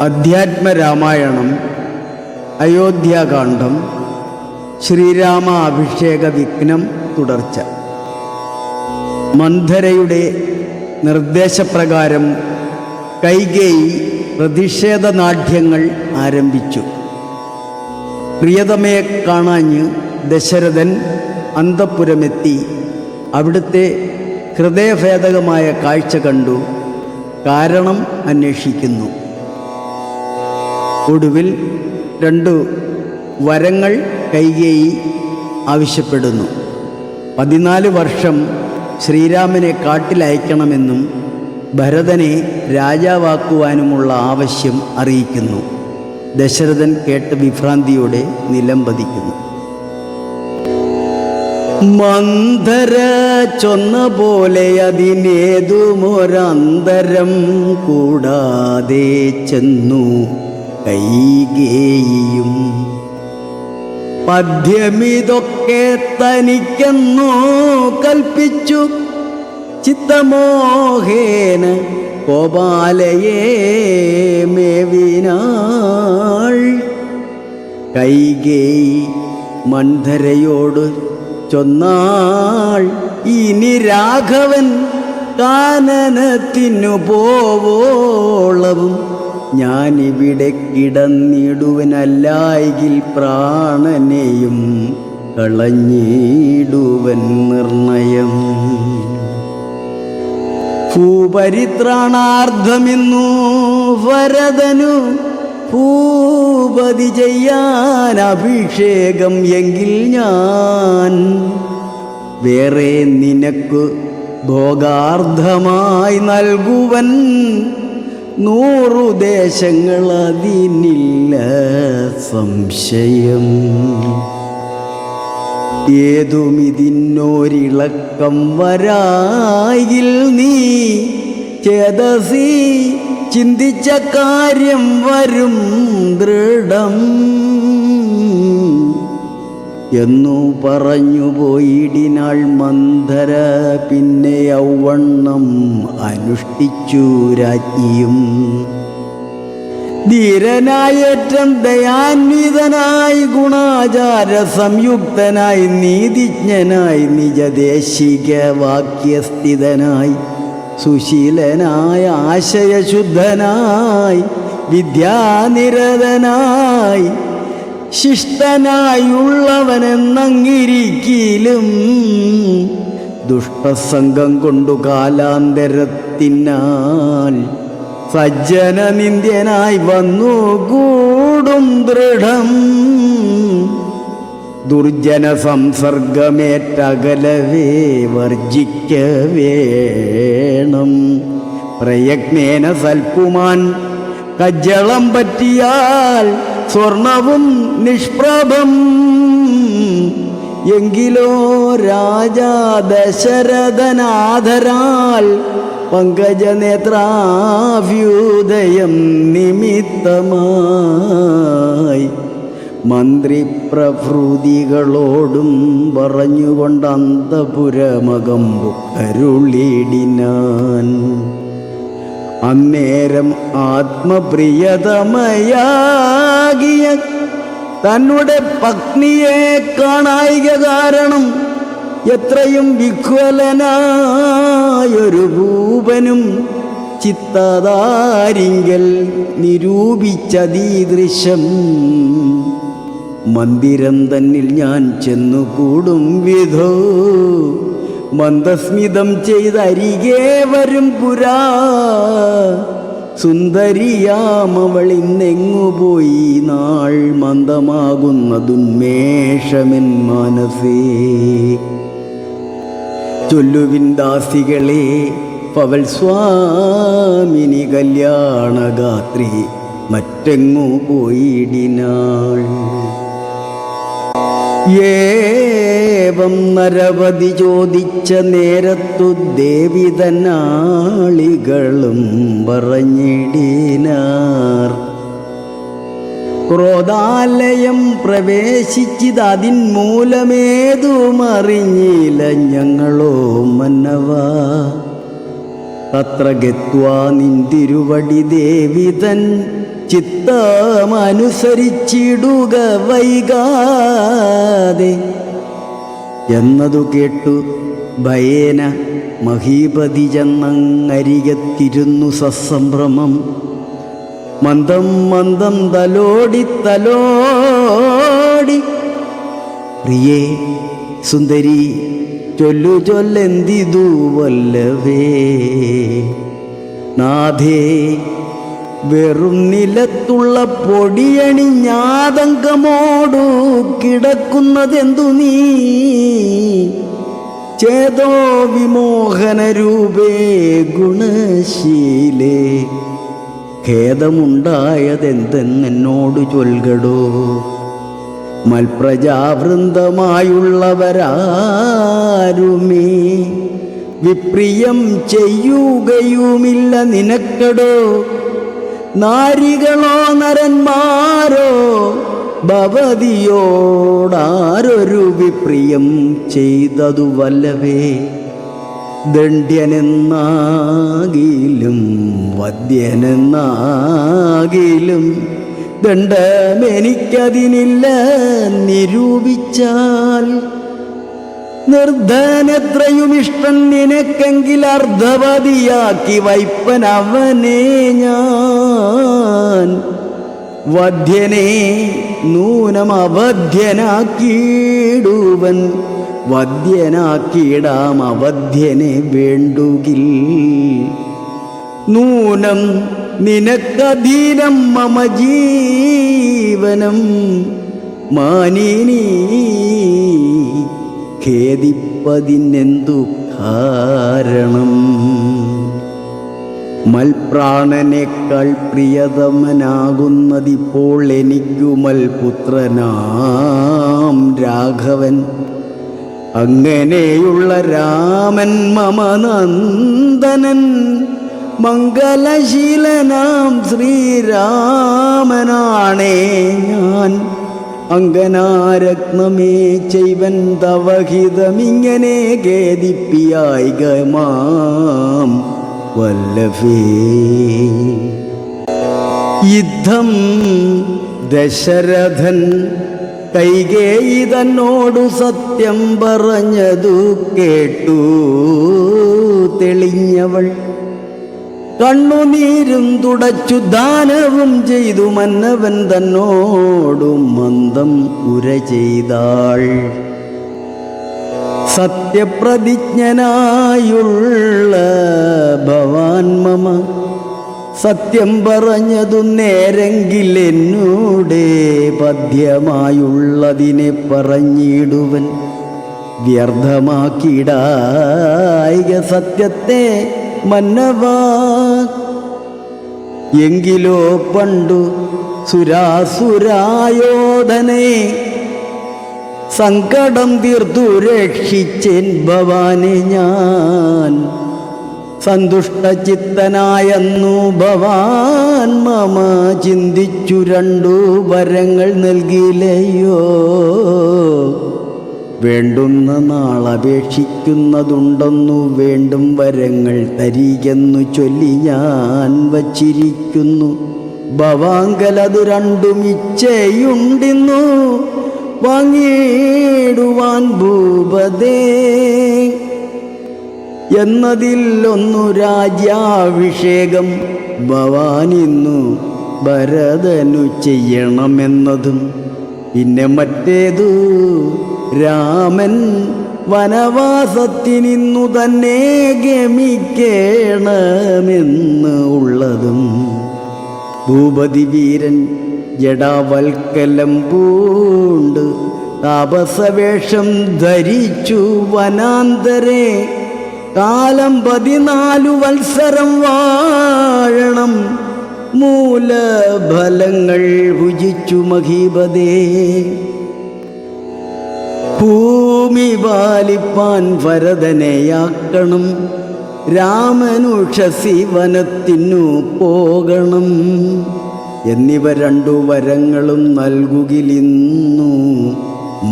അധ്യാത്മരാമായണം, അയോധ്യാകാന്ഡം, ശ്രീരാമ അഭിഷേക വിഘ്നം തുടർച്ച. മന്ധരയുടെ നിർദ്ദേശപ്രകാരം കൈകേയി പ്രതിഷേധനാട്യങ്ങൾ ആരംഭിച്ചു. പ്രിയതമയെ കാണാഞ്ഞ് ദശരഥൻ അന്തഃപുരമെത്തി അവിടുത്തെ ഹൃദയഭേദകമായ കാഴ്ച കണ്ടു. കാരണം അന്വേഷിക്കുന്നു. ഒടുവിൽ 2 വരങ്ങൾ കൈകേയി ആവശ്യപ്പെടുന്നു. 14 വർഷം ശ്രീരാമനെ കാട്ടിലയക്കണമെന്നും ഭരതനെ രാജാവാക്കുവാനുമുള്ള ആവശ്യം അറിയിക്കുന്നു. ദശരഥൻ കേട്ട് വിഭ്രാന്തിയോടെ നിലംപതിക്കുന്നു. മന്ധര ചൊന്ന പോലെ അതിനേതുമൊരന്തരം കൂടാതെ ചെന്നു കൈകേയിയും. പദ്യമിതൊക്കെ തനിക്കെന്നു കൽപ്പിച്ചു ചിത്തമോഹേന കോപാലയേ മേവിനാൾ. കൈകേയി മന്ധരയോട് ചൊന്നാൾ, ഇനി രാഘവൻ കാനനത്തിനു പോവോളവും ഞാനിവിടെ കിടന്നിടുവനല്ലായെങ്കിൽ പ്രാണനെയും കളഞ്ഞിടുവൻ നിർണയം. ഭൂപരിത്രാണാർത്ഥമിന്നു ഭരതനു ഭൂപതി ചെയ്യാൻ അഭിഷേകം എങ്കിൽ ഞാൻ വേറെ നിനക്ക് ഭോഗാർത്ഥമായി നൽകുവൻ 100 ദേശങ്ങൾ, അതിനില്ല സംശയം. ഏതുമിതിന്നോരിളക്കം വരായിൽ നീ ചേതസി ചിന്തിച്ച കാര്യം വരും ദൃഢം എന്നു പറഞ്ഞു പോയിടിനാൾ മന്ധര. പിന്നെ യൗവണ്ണം അനുഷ്ഠിച്ചു രാജ്ഞിയും. ധീരനായേറ്റം ദയാന്വിതനായി ഗുണാചാര സംയുക്തനായി നീതിജ്ഞനായി നിജദേശിക വാക്യസ്ഥിതനായി സുശീലനായ ആശയശുദ്ധനായി വിദ്യാനിരതനായി ശിഷ്ടനായുള്ളവനെന്നങ്ങിരിക്കലും ദുഷ്ടസംഗം കൊണ്ടു കാലാന്തരത്തിനാൽ സജ്ജന നിന്ദ്യനായി വന്നു കൂടും ദൃഢം. ദുർജന സംസർഗമേറ്റകലവേ വർജിക്ക വേണം. പ്രയത്നേന സൽപ്പുമാൻ കജ്ജളം പറ്റിയാൽ സ്വർണവും നിഷ്പ്രഭം. എങ്കിലോ രാജാ ദശരഥനാദരാൽ പങ്കജനേത്രാഭ്യുദയം നിമിത്തമായി മന്ത്രിപ്രഭൃതികളോടും പറഞ്ഞുകൊണ്ട് അന്തപുരമകമ്പു കരുളിടിനാൻ. അന്നേരം ആത്മപ്രിയതമയാകിയ തന്നുടെ പത്നിയെ കാണായിക കാരണം എത്രയും വിഹ്വലനായൊരു ഭൂപനും ചിത്തദാരിങ്കൽ നിരൂപിച്ചതീദൃശം. മന്ദിരം തന്നിൽ ഞാൻ ചെന്നുകൂടും വിധോ മന്ദസ്മിതം ചെയ്തരികെ വരും പുരാ. സുന്ദരിയാമവൾ ഇന്നെങ്ങുപോയി നാൾ മന്ദമാകുന്നതുന്മേഷമെൻ മനസ്സേ. ചൊല്ലുവിൻ ദാസികളെ പവൽ സ്വാമിനി കല്യാണഗാത്രി മറ്റെങ്ങു പോയിടിനാൾ. ഏവം നരവതി ചോദിച്ച നേരത്തു ദേവി തന്നാളികളും പറഞ്ഞിടിനാർ. ക്രോധാലയം പ്രവേശിച്ചതിൻ മൂലമേതുമറിഞ്ഞില്ല ഞങ്ങളോ മന്നവ. തത്ര ഗത്വാ നിന്തിരുവടി ദേവിതൻ ചിത്തമനുസരിച്ചിടുക വൈകാതെ എന്നതു കേട്ടു ഭയേന മഹീപതി ചെന്നങ്ങരികത്തിരുന്നു സസംഭ്രമം. മന്ദം മന്ദം തലോടി തലോടി പ്രിയേ സുന്ദരി ചൊല്ലു ചൊല്ലെന്തിതു വല്ലവേ. നാഥേ വെറും നിലത്തുള്ള പൊടിയണിഞ്ഞാതങ്കമോടു കിടക്കുന്നതെന്തു നീ? ചേതോ വിമോഹനരൂപേ ഗുണശീലേ, ഖേദമുണ്ടായതെന്തെന്നോടു ചൊൽകടോ. മൽപ്രജാവൃന്ദമായുള്ളവരാരുമേ വിപ്രിയം ചെയ്യുകയുമില്ല നിനക്കടോ. നാരികളോ നരന്മാരോ ഭവതിയോടാരൊരു വിപ്രിയം ചെയ്തതു വല്ലവേ. ദണ്ഡ്യനെന്നാകിലും വദ്യനെന്നാകിലും ദണ്ഡമെനിക്കതിനില്ല നിരൂപിച്ചാൽ. നിർദ്ധനെത്രയും ഇഷ്ടം നിനക്കെങ്കിൽ അർദ്ധവതിയാക്കി വൈപ്പനവനെ ഞാൻ. വധ്യനെ നൂനം അവധ്യനാക്കിയിടുവൻ, വധ്യനാക്കിയിടാം അവധ്യനെ വേണ്ടുകിൽ. നൂനം നിനക്കധീനം മമ ജീവനം മാനിനി, ഖേദിപ്പതിനെന്തു കാരണം? മൽപ്രാണനേക്കാൾ പ്രിയതമനാകുന്നതിപ്പോൾ എനിക്കു മൽപുത്രനാം രാഘവൻ. അങ്ങനെയുള്ള രാമൻ മമ നന്ദനൻ, മംഗലശീലനാം ശ്രീരാമനാണേ ഞാൻ. അങ്കനാരത്നമേ ചെയ്വൻ തവഹിതമിങ്ങനെ ഖേദിപ്പിയായിക മാം വല്ലഭേ. യുദ്ധം ദശരഥൻ കൈകേയി തന്നോടു സത്യം പറഞ്ഞതു കേട്ടു തെളിഞ്ഞവൾ. കണ്ണുനീരും തുടച്ചു ദാനവും ചെയ്തു മന്നവൻ തന്നോടും മന്ദം ഉര ചെയ്താൾ. സത്യപ്രതിജ്ഞനായുള്ള ഭവാൻ മമ സത്യം പറഞ്ഞതു നേരെങ്കിൽ എന്നോടെ പദ്യമായുള്ളതിനെ പറഞ്ഞിടുവൻ. വ്യർത്ഥമാക്കിയിടായിക സത്യത്തെ മന്നവാ. എങ്കിലോ പണ്ടു സുരാസുരായോധനെ സങ്കടം തീർത്തു രക്ഷിച്ചേൻ ഭവാനെ ഞാൻ. സന്തുഷ്ടചിത്തനായെന്നു ഭവാൻ മമ ചിന്തിച്ചു രണ്ടു വരങ്ങൾ നൽകിയില്ലയോ. വേണ്ടുന്ന നാളപേക്ഷിക്കുന്നതുണ്ടെന്നു വേണ്ടും വരങ്ങൾ തരികെന്നു ചൊല്ലി ഞാൻ വച്ചിരിക്കുന്നു. ഭവാങ്കലതു രണ്ടും ഇച്ഛയുണ്ടിന്നു വാങ്ങിടുവാൻ ഭൂപതേ. എന്നതിലൊന്നു രാജ്യാഭിഷേകം ഭവാനിന്നു ഭരതനു ചെയ്യണമെന്നതും, പിന്നെ മറ്റേതു രാമൻ വനവാസത്തിനിന്നു തന്നെ ഗമിക്കേണമെന്ന് ഉള്ളതും. ഭൂപതി വീരൻ ജടാവൽക്കലം പൂണ്ട് താപസവേഷം ധരിച്ചു വനാന്തരെ. കാലം 14 വത്സരം വാഴണം, മൂലഫലങ്ങൾ ഭുജിച്ചു മഹീപതേ. ഭൂമി പാലിപ്പാൻ ഭരതനെയാക്കണം, രാമനുഷസി വനത്തിനു പോകണം. എന്നിവ രണ്ടു വരങ്ങളും നൽകുകിലിന്നു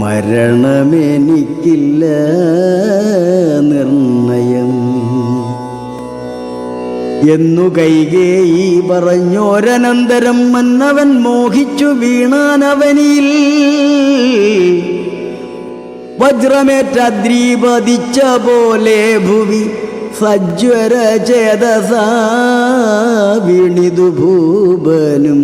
മരണമെനിക്കില്ല നിർണയം. എന്നു കൈകേയി പറഞ്ഞോരനന്തരം മന്നവൻ മോഹിച്ചു വീണാനവനിൽ വജ്രമേറ്റ ദ്രീപതിച്ച പോലെ ഭുവി സജ്വര ചേതസ വീണിതു ഭൂപനും.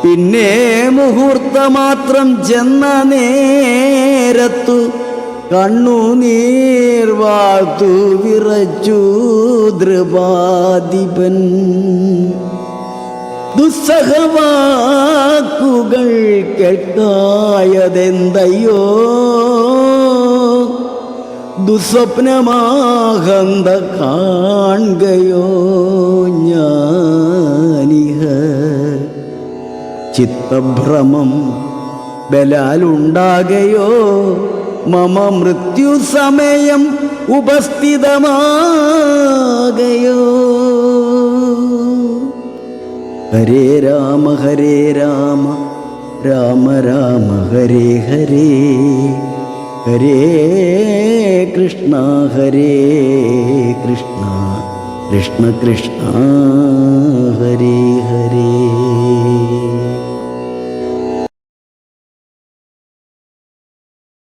പിന്നെ മുഹൂർത്തമാത്രം ചെന്ന നേരത്തു കണ്ണുനീർ വാർത്തു വിറച്ചു ദ്രുപാധിപൻ. ദുസ്സഹവാക്കുകൾ കേൾക്കായതെന്തയ്യോ ദുസ്വപ്നമാകന്ത കാണുകയോ ഞാനിഹ. ചിത്തഭ്രമം ബലാലുണ്ടാകയോ മമ മൃത്യു സമയം ഉപസ്ഥിതമാകയോ. ഹരേ രാമ ഹരേ രാമ രാമ രാമ ഹരേ ഹരേ. ഹരേ കൃഷ്ണ ഹരേ കൃഷ്ണ കൃഷ്ണ കൃഷ്ണ ഹരേ ഹരേ.